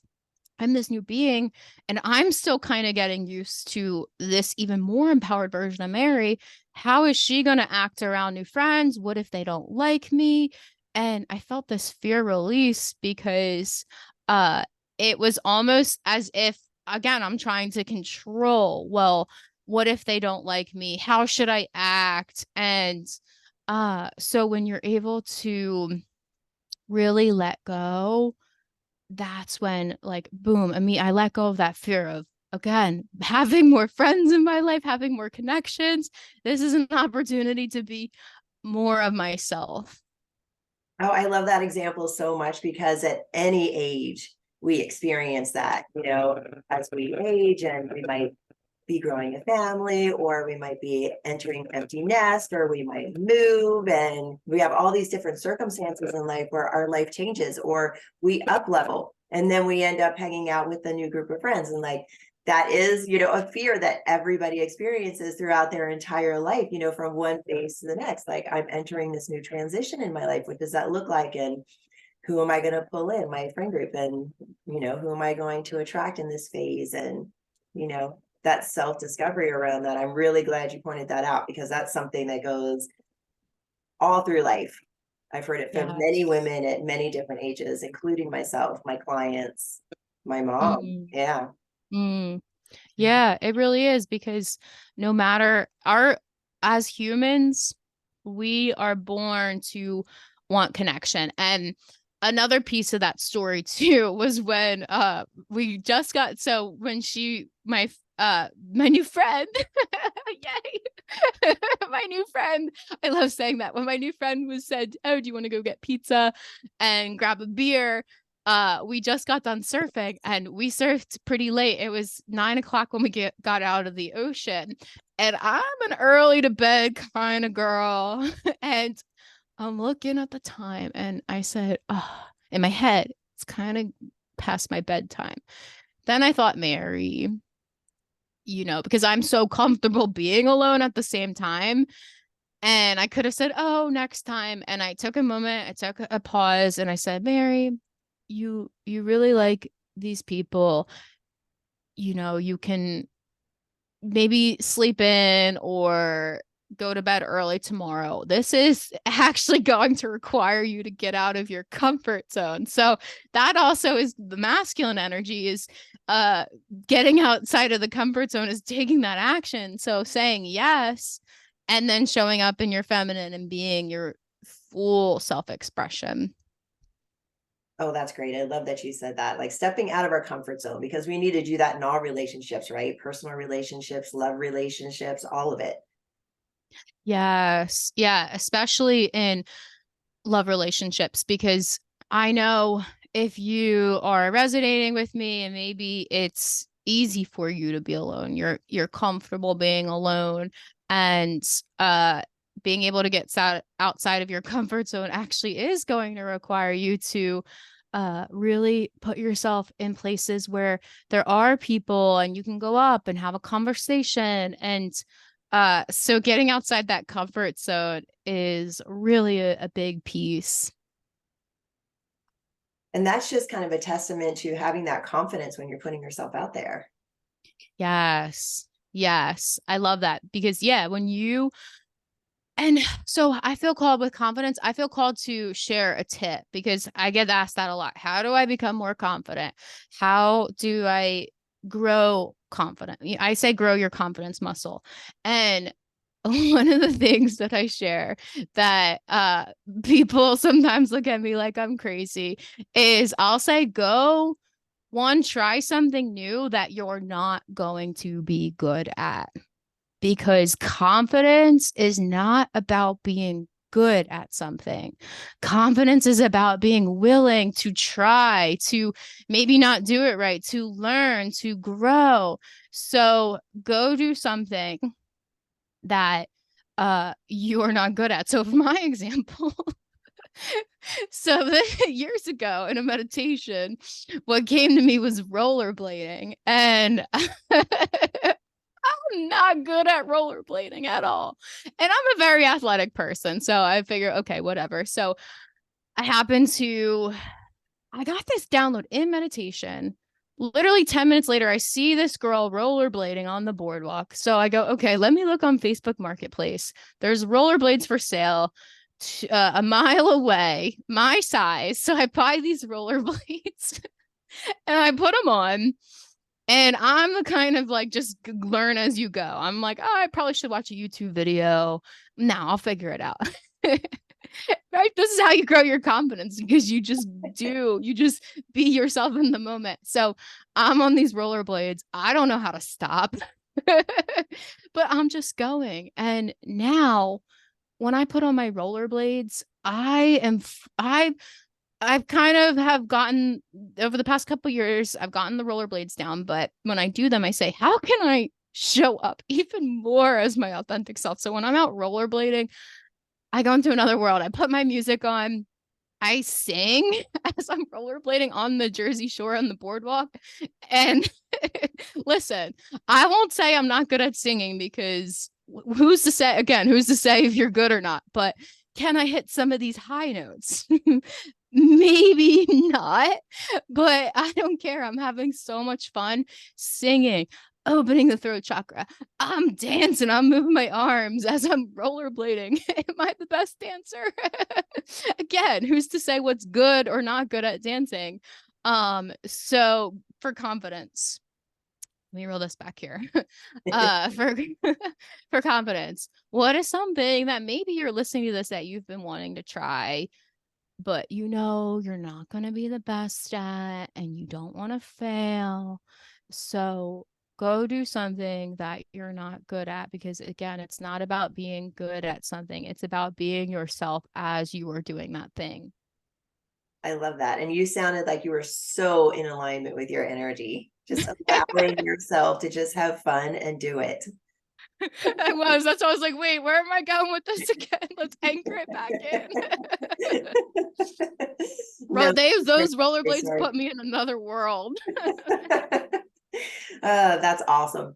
I'm this new being, and I'm still kind of getting used to this even more empowered version of Mary. How is she going to act around new friends? What if they don't like me? And I felt this fear release, because uh it was almost as if, again, I'm trying to control. Well, what if they don't like me? How should I act? And so when you're able to really let go, that's when, like, boom, I let go of that fear of, again, having more friends in my life, having more connections. This is an opportunity to be more of myself. Oh, I love that example so much, because at any age we experience that, as we age, and we might be growing a family, or we might be entering empty nest, or we might move, and we have all these different circumstances in life where our life changes, or we up level, and then we end up hanging out with a new group of friends. And like, that is, a fear that everybody experiences throughout their entire life, from one phase to the next. Like, I'm entering this new transition in my life. What does that look like? And who am I going to pull in my friend group? And, who am I going to attract in this phase? And, that self-discovery around that. I'm really glad you pointed that out, because that's something that goes all through life. I've heard it from many Yes. women at many different ages, including myself, my clients. My mom. Mm, Yeah. mm. Yeah, it really is because no matter as humans, we are born to want connection. And another piece of that story too was when we just got so when my new friend yay my new friend, I love saying that, when my new friend was said, oh, do you want to go get pizza and grab a beer, we just got done surfing and we surfed pretty late. It was 9 o'clock when we got out of the ocean, and I'm an early to bed kind of girl and I'm looking at the time and I said, oh, in my head, it's kind of past my bedtime. Then I thought, Mary, because I'm so comfortable being alone at the same time. And I could have said, oh, next time. And I took a moment, I took a pause and I said, Mary, you really like these people. You can maybe sleep in or go to bed early tomorrow. This is actually going to require you to get out of your comfort zone. So that also is the masculine energy, is getting outside of the comfort zone, is taking that action. So saying yes and then showing up in your feminine and being your full self-expression. Oh, that's great. I love that you said that. Like stepping out of our comfort zone, because we need to do that in all relationships, right? Personal relationships, love relationships, all of it. Yes. Yeah, especially in love relationships, because I know if you are resonating with me and maybe it's easy for you to be alone, you're comfortable being alone, and being able to get outside of your comfort zone actually is going to require you to really put yourself in places where there are people and you can go up and have a conversation. And so getting outside that comfort zone is really a big piece. And that's just kind of a testament to having that confidence when you're putting yourself out there. Yes. Yes. I love that because, yeah, and so I feel called with confidence. I feel called to share a tip because I get asked that a lot. How do I become more confident? How do I grow confident? I say grow your confidence muscle. And one of the things that I share that people sometimes look at me like I'm crazy is I'll say, try something new that you're not going to be good at, because confidence is not about being good at something. Confidence is about being willing to try, to maybe not do it right, to learn, to grow. So go do something that you're not good at. So for my example, so years ago in a meditation, what came to me was rollerblading, and I'm not good at rollerblading at all. And I'm a very athletic person. So I figure, okay, whatever. So I I got this download in meditation. Literally 10 minutes later, I see this girl rollerblading on the boardwalk. So I go, okay, let me look on Facebook Marketplace. There's rollerblades for sale a mile away, my size. So I buy these rollerblades and I put them on. And I'm the kind of like, just learn as you go. I'm like, oh, I probably should watch a YouTube video. No, I'll figure it out. Right? This is how you grow your confidence, because you just be yourself in the moment. So I'm on these rollerblades. I don't know how to stop, but I'm just going. And now when I put on my rollerblades, I've kind of have gotten, over the past couple years, I've gotten the rollerblades down, but when I do them, I say, how can I show up even more as my authentic self? So when I'm out rollerblading, I go into another world. I put my music on. I sing as I'm rollerblading on the Jersey Shore on the boardwalk. And listen, I won't say I'm not good at singing, because who's to say, again, who's to say if you're good or not? But can I hit some of these high notes? Maybe not, but I don't care. I'm having so much fun singing, opening the throat chakra. I'm dancing, I'm moving my arms as I'm rollerblading. Am I the best dancer? Again, who's to say what's good or not good at dancing? So for confidence, let me roll this back here. For for confidence, what is something that maybe you're listening to this that you've been wanting to try, but you know you're not going to be the best at and you don't want to fail. So go do something that you're not good at, because again, it's not about being good at something. It's about being yourself as you are doing that thing. I love that. And you sounded like you were so in alignment with your energy, just allowing yourself to just have fun and do it. I was. That's why I was like, wait, where am I going with this again? Let's anchor it back in. No, Those rollerblades sorry. put me in another world. That's awesome.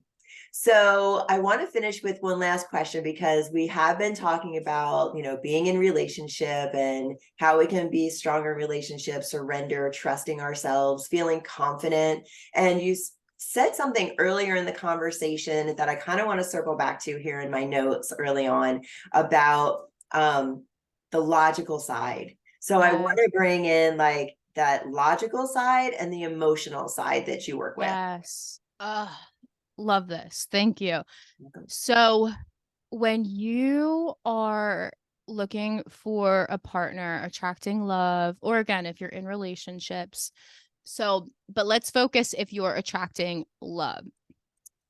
So I want to finish with one last question, because we have been talking about, being in relationship and how we can be stronger in relationships, surrender, trusting ourselves, feeling confident. And you said something earlier in the conversation that I kind of want to circle back to here in my notes early on about the logical side. So I want to bring in like that logical side and the emotional side that you work with. Yes. Love this. Thank you. So when you are looking for a partner, attracting love, or again, if you're in relationships, but let's focus if you're attracting love.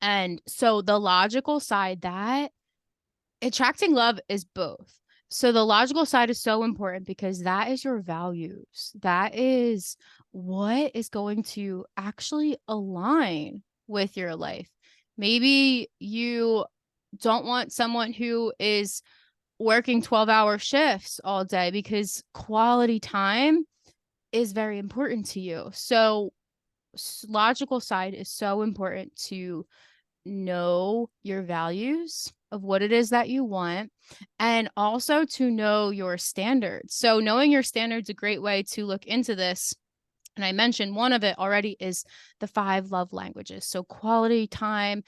And so the logical side, that attracting love is both. So the logical side is so important because that is your values. That is what is going to actually align with your life. Maybe you don't want someone who is working 12-hour shifts all day, because quality time is very important to you. So logical side is so important to know your values of what it is that you want, and also to know your standards. So knowing your standards is a great way to look into this. And I mentioned one of it already is the 5 love languages. So quality time,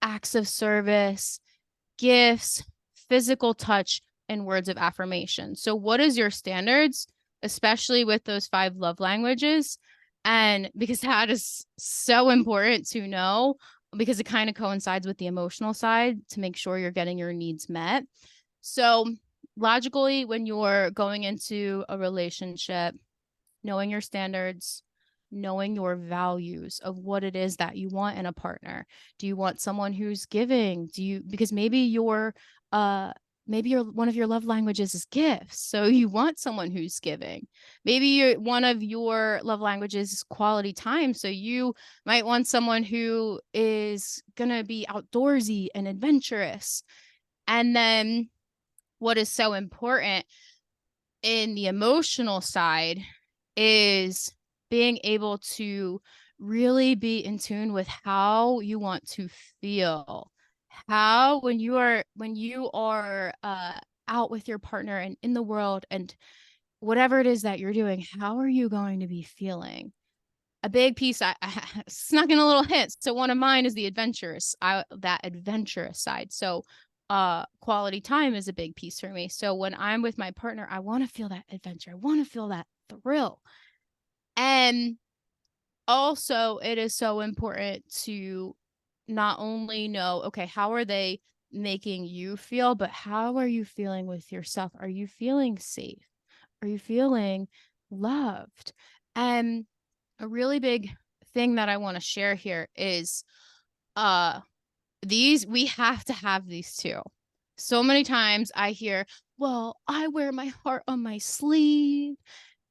acts of service, gifts, physical touch, and words of affirmation. So what is your standards, especially with those 5 love languages? And because that is so important to know, because it kind of coincides with the emotional side to make sure you're getting your needs met. So logically, when you're going into a relationship, knowing your standards, knowing your values of what it is that you want in a partner. Do you want someone who's giving? Because maybe one of your love languages is gifts. So you want someone who's giving. Maybe one of your love languages is quality time. So you might want someone who is going to be outdoorsy and adventurous. And then what is so important in the emotional side is being able to really be in tune with how you want to feel. How when you are out with your partner and in the world and whatever it is that you're doing, how are you going to be feeling? A big piece I snuck in a little hint. So one of mine is that adventurous side. So quality time is a big piece for me. So when I'm with my partner, I want to feel that adventure. I want to feel that thrill. And also it is so important to not only know, okay, how are they making you feel, but how are you feeling with yourself? Are you feeling safe? Are you feeling loved? And a really big thing that I want to share here is we have to have these two. So many times I hear, well, I wear my heart on my sleeve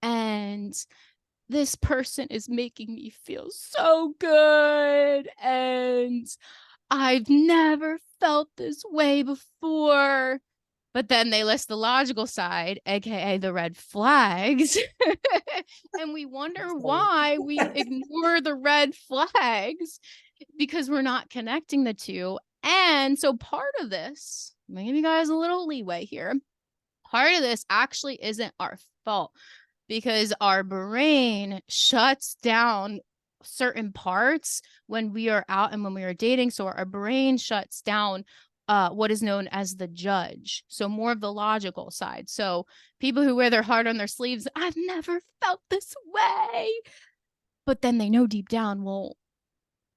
and this person is making me feel so good and I've never felt this way before. But then they list the logical side, aka the red flags. And we wonder why we ignore the red flags, because we're not connecting the two. And so part of this, I'm gonna give you guys a little leeway here. Part of this actually isn't our fault, because our brain shuts down certain parts when we are out and when we are dating. So our brain shuts down what is known as the judge. So more of the logical side. So people who wear their heart on their sleeves, I've never felt this way. but then they know deep down, well,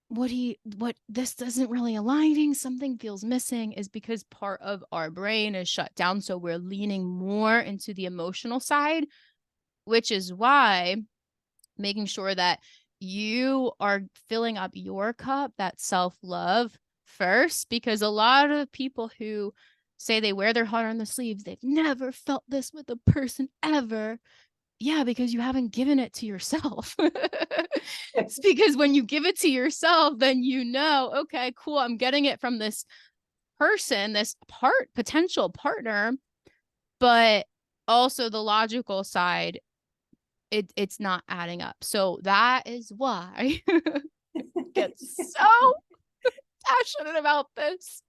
what this doesn't really aligning, something feels missing, is because part of our brain is shut down. So we're leaning more into the emotional side, which is why making sure that you are filling up your cup, that self-love first, because a lot of people who say they wear their heart on the sleeves, they've never felt this with a person ever. Yeah, because you haven't given it to yourself. It's because when you give it to yourself, then you know, okay, cool, I'm getting it from this person, this potential partner, but also the logical side, it's not adding up. So that is why I get so passionate about this.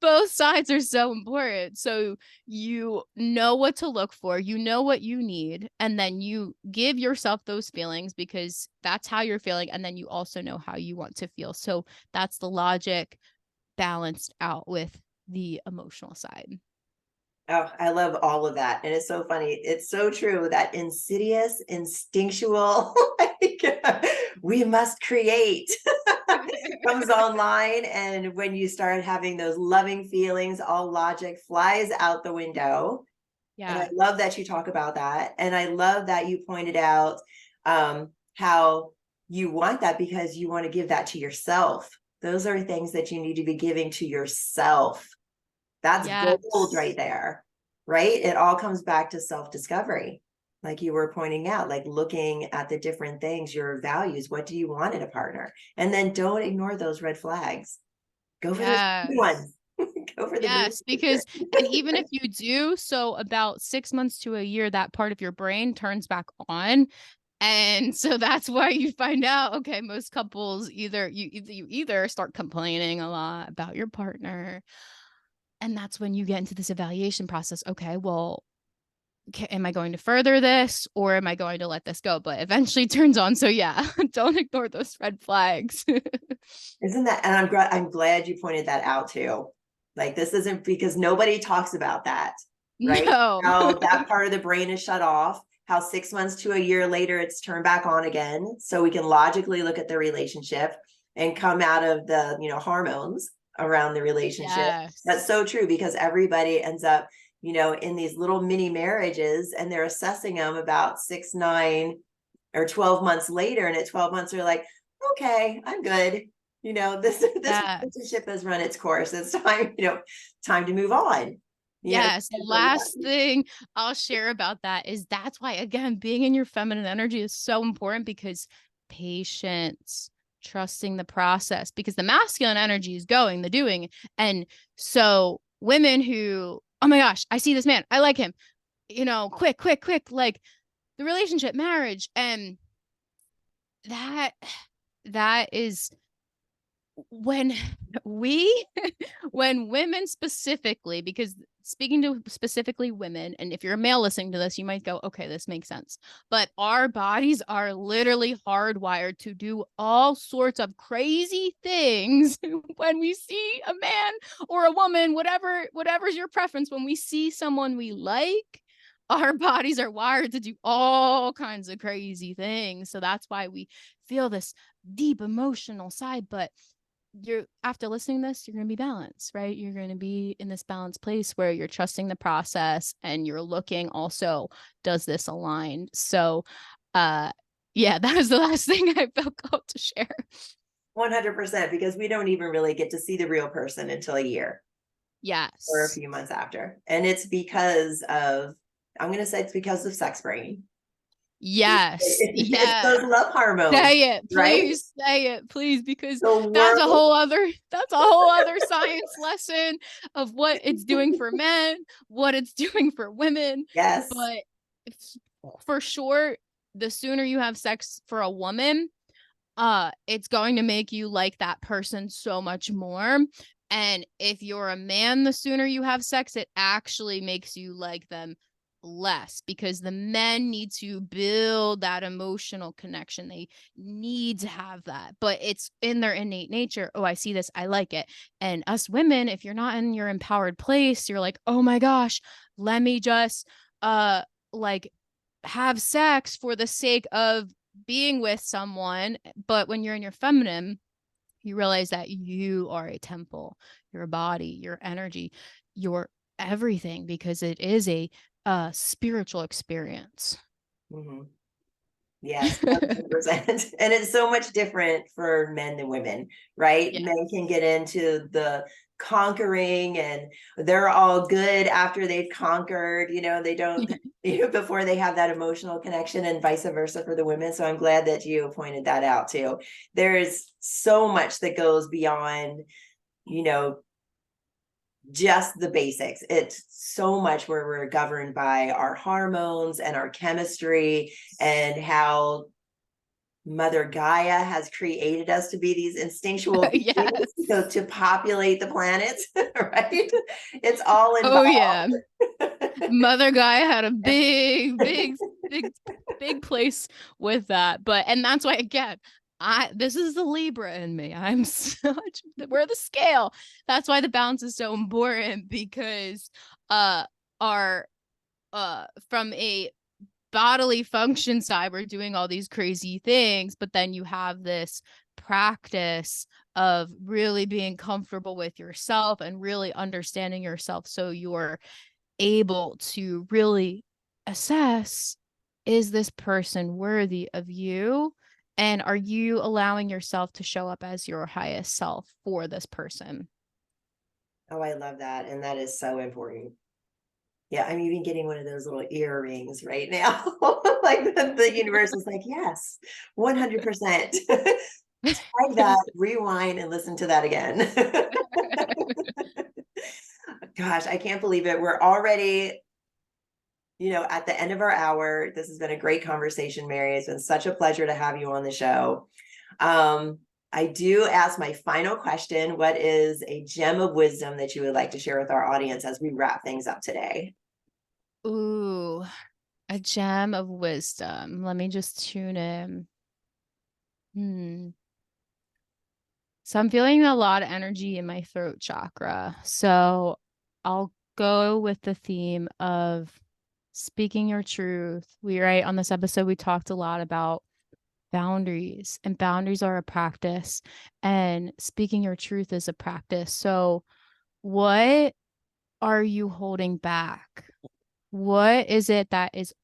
Both sides are so important. So you know what to look for, you know what you need, and then you give yourself those feelings because that's how you're feeling. And then you also know how you want to feel. So that's the logic balanced out with the emotional side. Oh, I love all of that. And it's so funny. It's so true that insidious, instinctual, like, we must create comes online. And when you start having those loving feelings, all logic flies out the window. And I Yeah. love that you talk about that. And I love that you pointed out how you want that because you want to give that to yourself. Those are things that you need to be giving to yourself. That's gold right Yes. there, right? It all comes back to self-discovery. Like you were pointing out, like looking at the different things, your values, what do you want in a partner? And then don't ignore those red flags. Go for those good Yes. ones. Go for the green. Yes, because, and even if you do, so about 6 months to a year, that part of your brain turns back on. And so that's why you find out, okay, most couples either start complaining a lot about your partner. And that's when you get into this evaluation process. Okay, well, am I going to further this or am I going to let this go? But eventually it turns on. So yeah, don't ignore those red flags. Isn't that, and I'm glad you pointed that out too. Like this isn't because nobody talks about that, right? No. How that part of the brain is shut off, how 6 months to a year later it's turned back on again. So we can logically look at the relationship and come out of the, hormones around the relationship. That's Yes. so true because everybody ends up, in these little mini marriages and they're assessing them about 6, 9, or 12 months later. And at 12 months, they're like, okay, I'm good. This Yes. relationship has run its course. It's time, time to move on. Yes, last thing I'll share about that is that's why, again, being in your feminine energy is so important because patience, trusting the process, because the masculine energy is going, the doing. And so women who, oh my gosh, I see this man, I like him, quick, quick, quick, like the relationship, marriage, and that that is when we when women specifically, because speaking to specifically women, and if you're a male listening to this, you might go, okay, this makes sense, but our bodies are literally hardwired to do all sorts of crazy things when we see a man or a woman, whatever's your preference, when we see someone we like, our bodies are wired to do all kinds of crazy things. So that's why we feel this deep emotional side. But you're, after listening to this, you're going to be balanced, right? You're going to be in this balanced place where you're trusting the process and you're looking also, does this align? So yeah, that was the last thing I felt called to share. 100%, because we don't even really get to see the real person until a year or a Yes. few months after. And it's because of, I'm going to say it's because of sex brain. Yes. It's Yeah. those love hormones, Say it, right? please say it, please, because The world. that's a whole other science lesson of what it's doing for men, what it's doing for women. Yes. But for sure, the sooner you have sex for a woman, it's going to make you like that person so much more. And if you're a man, the sooner you have sex, it actually makes you like them less because the men need to build that emotional connection. They need to have that, but it's in their innate nature. Oh, I see this, I like it. And us women, if you're not in your empowered place, you're like, oh my gosh, let me just like have sex for the sake of being with someone, but when you're in your feminine, you realize that you are a temple, your body, your energy, your everything, because it is a spiritual experience. Mhm. Yes, 100%. And it's so much different for men than women, right? Yeah. Men can get into the conquering and they're all good after they've conquered, they don't, before they have that emotional connection, and vice versa for the women. So I'm glad that you pointed that out too. There's so much that goes beyond, you know, just the basics. It's so much where we're governed by our hormones and our chemistry, and how Mother Gaia has created us to be these instinctual beings, Yes. so to populate the planet, right? It's all Oh yeah. involved. Mother Guy had a big place with that. But and that's why again, this is the Libra in me. I'm such we're the scale. That's why the balance is so important, because our from a bodily function side, we're doing all these crazy things, but then you have this practice of really being comfortable with yourself and really understanding yourself, so you're able to really assess, is this person worthy of you? And are you allowing yourself to show up as your highest self for this person? Oh, I love that. And that is so important. Yeah, I'm even getting one of those little earrings right now. Like the universe is like, yes, 100%. Try that, rewind, and listen to that again. Gosh, I can't believe it. We're already, at the end of our hour. This has been a great conversation, Mary. It's been such a pleasure to have you on the show. I do ask my final question. What is a gem of wisdom that you would like to share with our audience as we wrap things up today? Ooh, a gem of wisdom. Let me just tune in. So I'm feeling a lot of energy in my throat chakra. So I'll go with the theme of speaking your truth. Right, on this episode, we talked a lot about boundaries, and boundaries are a practice, and speaking your truth is a practice. So what are you holding back? What is it that is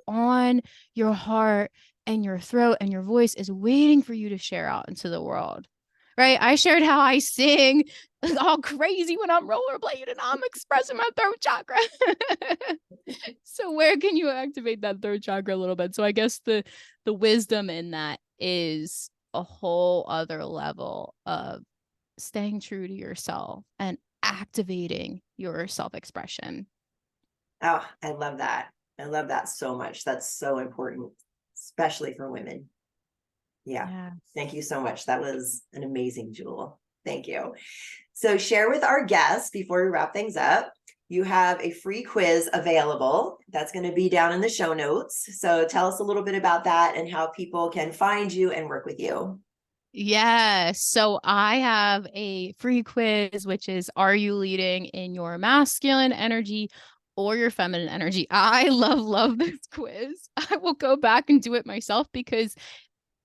on your heart and your throat, and your voice is waiting for you to share out into the world? Right? I shared how I sing all crazy when I'm rollerblading and I'm expressing my throat chakra. So where can you activate that third chakra a little bit? So I guess the wisdom in that is a whole other level of staying true to yourself and activating your self-expression. Oh, I love that. I love that so much. That's so important, especially for women. Yeah. Yeah. Thank you so much. That was an amazing jewel. Thank you. So, share with our guests before we wrap things up. You have a free quiz available that's going to be down in the show notes. So, tell us a little bit about that and how people can find you and work with you. Yes. So I have a free quiz, which is, are you leading in your masculine energy or your feminine energy? I love this quiz. I will go back and do it myself, because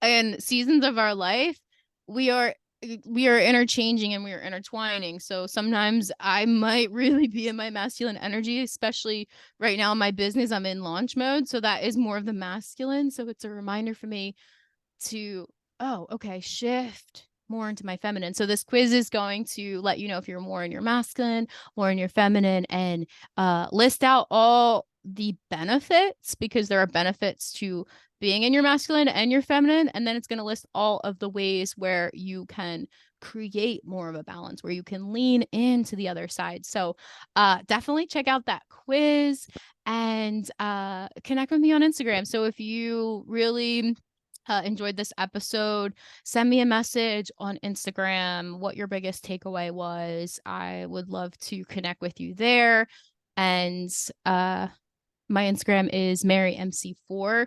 in seasons of our life, we are interchanging and we are intertwining. So sometimes I might really be in my masculine energy, especially right now in my business. I'm in launch mode. So that is more of the masculine. So it's a reminder for me to, oh, okay, shift more into my feminine. So this quiz is going to let you know if you're more in your masculine, more in your feminine, and list out all the benefits, because there are benefits to being in your masculine and your feminine. And then it's going to list all of the ways where you can create more of a balance, where you can lean into the other side. So definitely check out that quiz, and connect with me on Instagram. So if you really enjoyed this episode, send me a message on Instagram what your biggest takeaway was. I would love to connect with you there. And my Instagram is MaryMC4.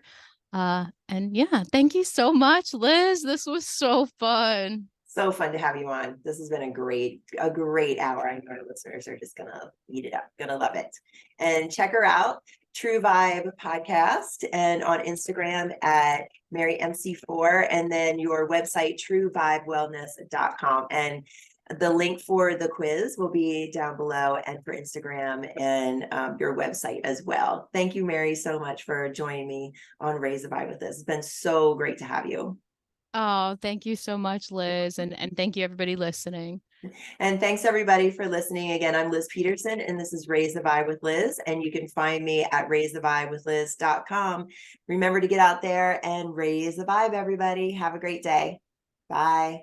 And yeah, thank you so much, Liz. This was so fun. So fun to have you on. This has been a great hour. I know our listeners are just gonna eat it up, gonna love it. And check her out, True Vibe Podcast, and on Instagram at Mary MC4, and then your website, truevibewellness.com. And the link for the quiz will be down below, and for Instagram and your website as well. Thank you, Mary, so much for joining me on Raise the Vibe with This. It's been so great to have you. Oh, thank you so much, Liz. And thank you everybody listening. And thanks everybody for listening. Again, I'm Liz Peterson, and this is Raise the Vibe with Liz. And you can find me at raisethevibewithliz.com. Remember to get out there and raise the vibe, everybody. Have a great day. Bye.